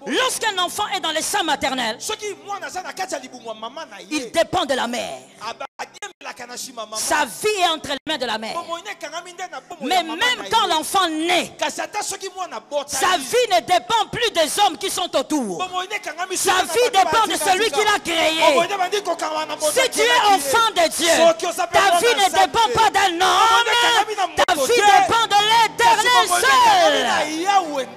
Lorsqu'un enfant est dans les seins maternels, il dépend de la mère. Sa vie est entre les mains de la mère. Mais même quand l'enfant naît, sa vie ne dépend plus des hommes qui sont autour. Sa vie dépend de celui qui l'a créé. Si tu es enfant de Dieu, ta vie ne dépend pas d'un homme, ta vie dépend de l'Éternel seul.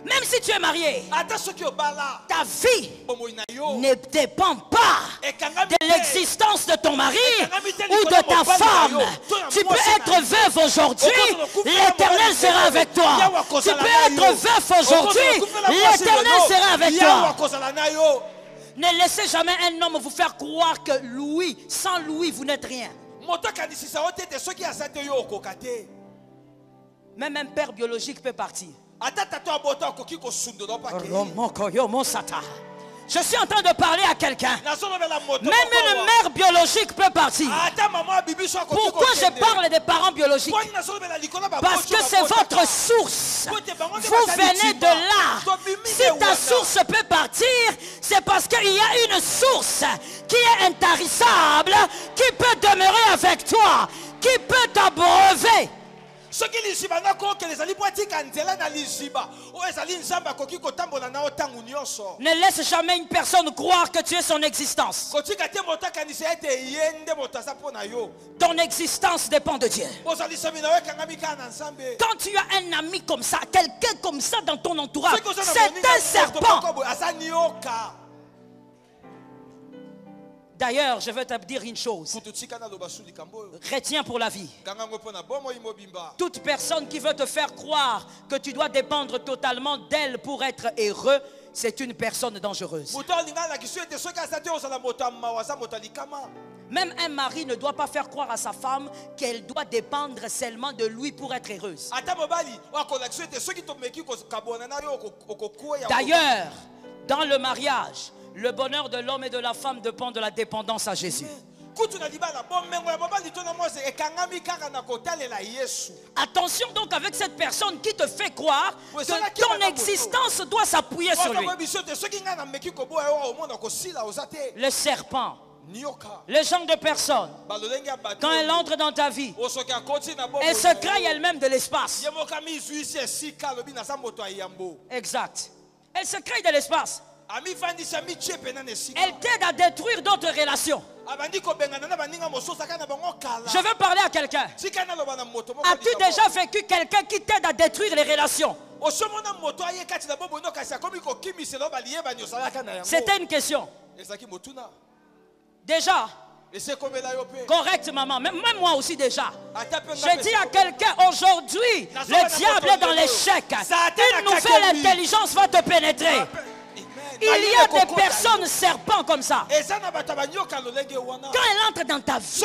Même si tu es marié, ta vie ne dépend pas de l'existence de ton mari ou de ta femme. Tu peux être veuve aujourd'hui, l'Éternel sera avec toi. Tu peux être veuf aujourd'hui, l'Éternel sera avec toi. Ne laissez jamais un homme vous faire croire que Louis, sans Louis, vous n'êtes rien. Même un père biologique peut partir. Je suis en train de parler à quelqu'un. Même une mère biologique peut partir. Pourquoi je parle des parents biologiques? Parce que c'est votre source. Vous venez de là. Si ta source peut partir, c'est parce qu'il y a une source qui est intarissable, qui peut demeurer avec toi, qui peut t'abreuver. Ne laisse jamais une personne croire que tu es son existence. Ton existence dépend de Dieu. Quand tu as un ami comme ça, quelqu'un comme ça dans ton entourage, c'est un serpent. D'ailleurs, je vais te dire une chose. Retiens pour la vie. Toute personne qui veut te faire croire que tu dois dépendre totalement d'elle pour être heureux, c'est une personne dangereuse. Même un mari ne doit pas faire croire à sa femme qu'elle doit dépendre seulement de lui pour être heureuse. D'ailleurs, dans le mariage, le bonheur de l'homme et de la femme dépend de la dépendance à Jésus. Attention donc avec cette personne qui te fait croire que ton existence doit s'appuyer sur lui. Le serpent, le genre de personne, quand elle entre dans ta vie, elle se crée elle-même de l'espace. Exact. Elle se crée de l'espace. Elle t'aide à détruire d'autres relations. Je veux parler à quelqu'un. As-tu déjà vécu quelqu'un qui t'aide à détruire les relations? C'était une question. Déjà. Correct, maman. Même moi aussi déjà. Je dis à quelqu'un aujourd'hui, le diable est dans l'échec. Une nouvelle intelligence va te pénétrer. Il y a des personnes serpents comme ça. Quand elle entre dans ta vie,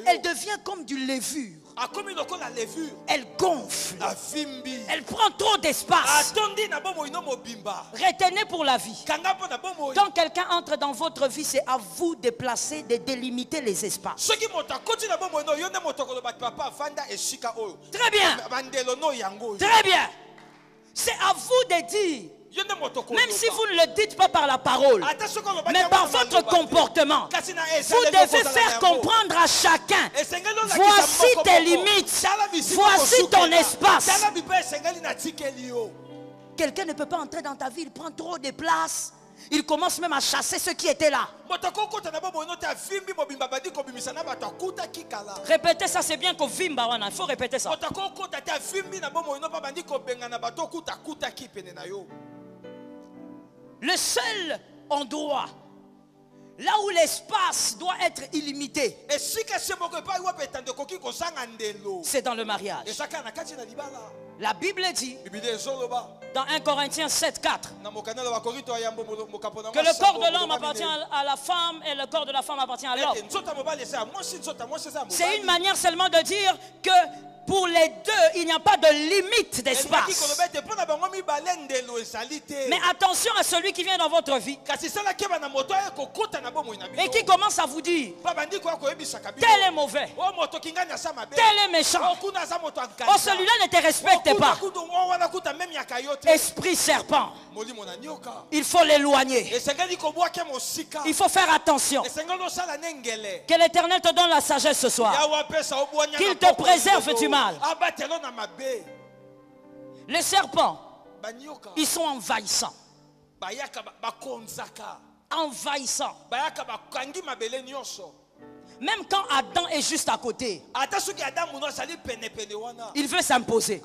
elle devient comme du levure. Elle gonfle. Elle prend trop d'espace. Retenez pour la vie. Quand quelqu'un entre dans votre vie, c'est à vous de placer, de délimiter les espaces. Très bien. Très bien. C'est à vous de dire. Même si vous ne le dites pas par la parole, mais par votre comportement, vous devez faire comprendre à chacun: voici tes limites, voici ton espace. Quelqu'un ne peut pas entrer dans ta vie, il prend trop de place. Il commence même à chasser ceux qui étaient là. Répétez ça, c'est bien qu'au Vimba, il faut répéter ça. Le seul endroit là où l'espace doit être illimité, c'est dans le mariage. La Bible dit dans 1 Corinthiens 7,4 que le corps de l'homme appartient à la femme et le corps de la femme appartient à l'homme. C'est une manière seulement de dire que pour les deux, il n'y a pas de limite d'espace. Mais attention à celui qui vient dans votre vie et qui commence à vous dire tel est mauvais, tel est méchant. Oh, celui-là ne te respecte pas. Esprit serpent, il faut l'éloigner. Il faut faire attention. Que l'Éternel te donne la sagesse ce soir. Qu'il te préserve du mal. Les serpents, ils sont envahissants. Envahissants. Même quand Adam est juste à côté, il veut s'imposer.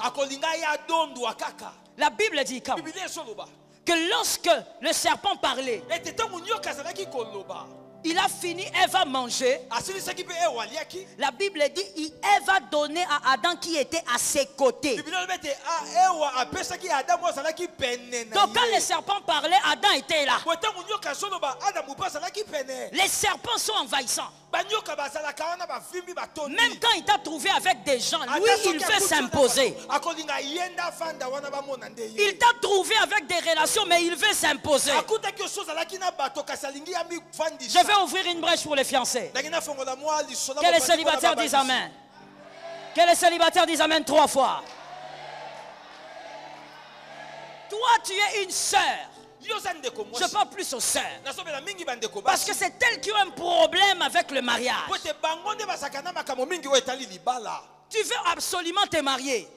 La Bible dit que lorsque le serpent parlait, il a fini, Ève va manger. La Bible dit Ève va donner à Adam qui était à ses côtés. Donc quand le serpent parlait, Adam était là. Les serpents sont envahissants. Même quand il t'a trouvé avec des gens, lui il veut s'imposer. Il t'a trouvé avec des relations, mais il veut s'imposer. Je vais ouvrir une brèche pour les fiancés. Que les célibataires disent Amen. Que les célibataires disent Amen 3 fois. Toi, tu es une sœur. Je parle plus aux sœurs. Parce que c'est elles qui ont un problème avec le mariage. Tu veux absolument te marier.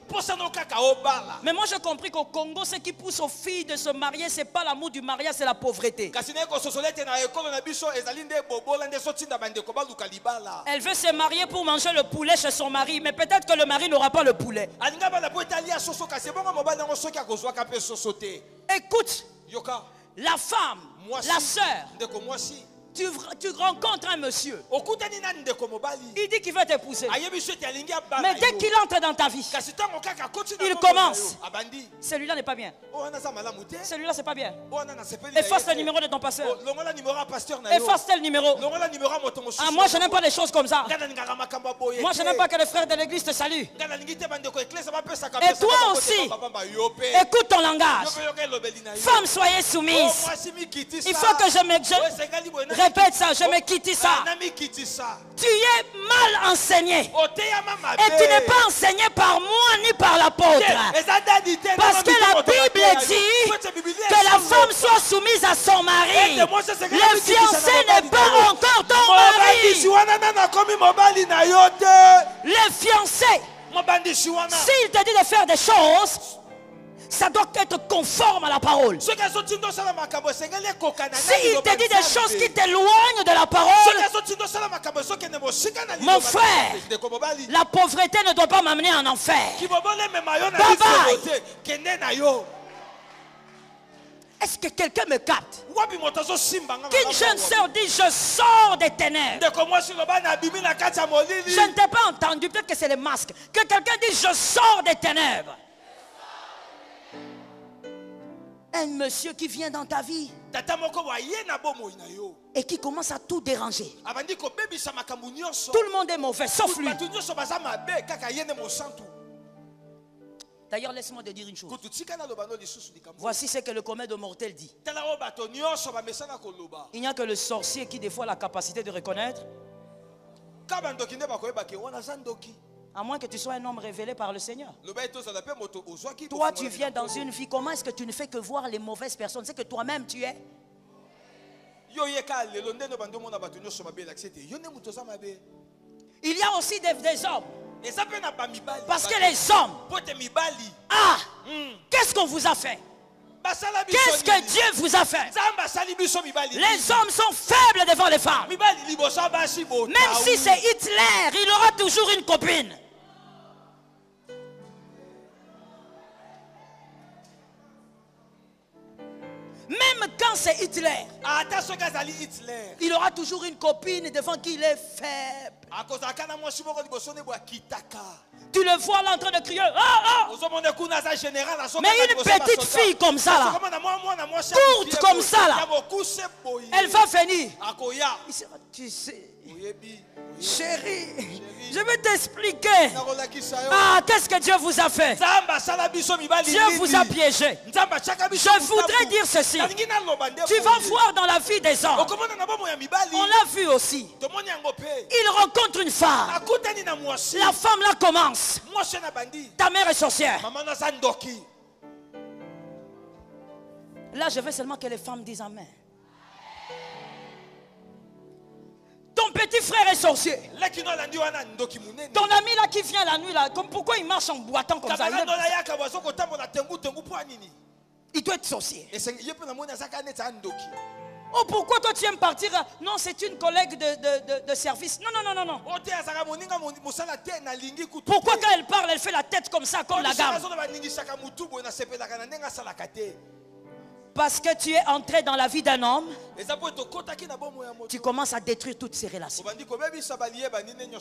Mais moi j'ai compris qu'au Congo, ce qui pousse aux filles de se marier, ce n'est pas l'amour du mariage, c'est la pauvreté. Elle veut se marier pour manger le poulet chez son mari, mais peut-être que le mari n'aura pas le poulet. Écoute, la femme, la sœur, tu rencontres un monsieur. Il dit qu'il veut t'épouser. Mais dès qu'il entre dans ta vie, il commence. Celui-là n'est pas bien. Celui-là c'est pas bien. Efface le numéro de ton pasteur. Efface tel numéro. Ah, moi je n'aime pas les choses comme ça. Moi je n'aime pas que les frères de l'église te saluent. Et toi aussi, écoute ton langage. Femmes, soyez soumises. Il faut que je répète ça, je me quitte ça. Tu es mal enseigné. Et tu n'es pas enseigné par moi ni par l'apôtre. Parce que la Bible dit que la femme soit soumise à son mari. Le fiancé n'est pas encore ton mari. Le fiancé, s'il te dit de faire des choses, ça doit être conforme à la parole. S'il te dit des choses qui t'éloignent de la parole, mon frère, la pauvreté ne doit pas m'amener en enfer. Bye bye. Est-ce que quelqu'un me capte? Qu'une jeune sœur dit je sors des ténèbres. Je ne t'ai pas entendu, peut-être que c'est les masques. Que quelqu'un dit je sors des ténèbres. Un monsieur qui vient dans ta vie et qui commence à tout déranger. Tout le monde est mauvais sauf lui. D'ailleurs, laisse-moi te dire une chose. Voici ce que le commun de mortel dit. Il n'y a que le sorcier qui des fois a la capacité de reconnaître. À moins que tu sois un homme révélé par le Seigneur. Toi, tu viens dans une vie. Comment est-ce que tu ne fais que voir les mauvaises personnes? C'est que toi-même tu es. Il y a aussi des hommes. Parce que les hommes. Ah, qu'est-ce qu'on vous a fait? Qu'est-ce que Dieu vous a fait? Les hommes sont faibles devant les femmes. Même si c'est Hitler, il aura toujours une copine. Même quand c'est Hitler, il aura toujours une copine devant qui il est faible. Tu le vois là en train de crier. Ah, ah. Mais une petite fille comme ça là, courte comme ça là, elle va venir. Tu sais, Chérie, je vais t'expliquer. Ah, qu'est-ce que Dieu vous a fait? Dieu vous a piégé. Je voudrais dire ceci. Tu vas voir dans la vie des hommes. On l'a vu aussi. Il rencontre une femme. La femme là commence. Ta mère est sorcière. Là, je veux seulement que les femmes disent Amen. Ton petit frère est sorcier. Ton ami là qui vient la nuit là, pourquoi il marche en boitant comme ça? Il doit être sorcier. Oh, pourquoi toi tu aimes partir? Non, c'est une collègue de service. Non, non, non, non, non. Pourquoi quand elle parle, elle fait la tête comme ça, comme la gamme? Parce que tu es entré dans la vie d'un homme, tu commences à détruire toutes ces relations.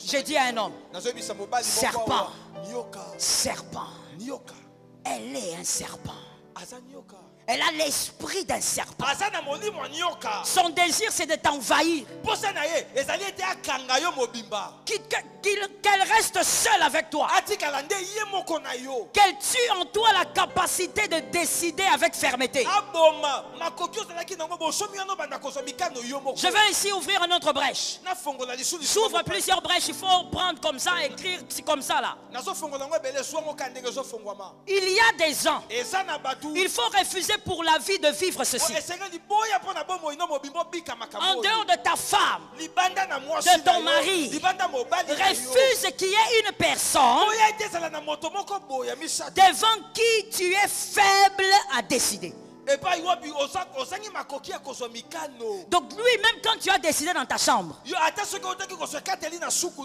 J'ai dit à un homme, serpent, serpent. Elle est un serpent. Elle a l'esprit d'un serpent. Son désir, c'est de t'envahir. Qu'elle reste seule avec toi. Qu'elle tue en toi la capacité de décider avec fermeté. Je vais ici ouvrir une autre brèche. J'ouvre plusieurs brèches. Il faut prendre comme ça, écrire comme ça là. Il y a des gens. Il faut refuser pour la vie de vivre ceci. En dehors de ta femme, de ton mari, refuse qu'il y ait une personne devant qui tu es faible à décider. Donc lui, même quand tu as décidé dans ta chambre,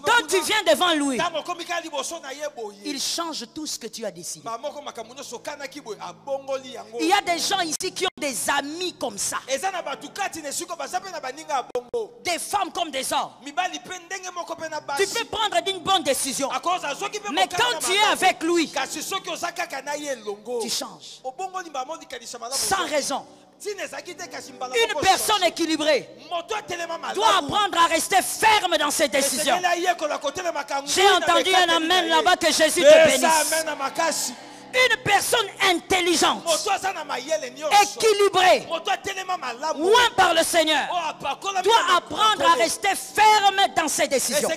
quand tu viens devant lui, il change tout ce que tu as décidé. Il y a des gens ici qui ont des amis comme ça. Des femmes comme des hommes. Tu peux prendre une bonne décision. Mais quand tu es avec lui, tu changes. Sans raison. Une personne équilibrée doit apprendre à rester ferme dans ses décisions. J'ai entendu un amen là-bas, que Jésus te bénisse. Une personne intelligente, équilibrée, loin par le Seigneur, doit apprendre à rester ferme dans ses décisions.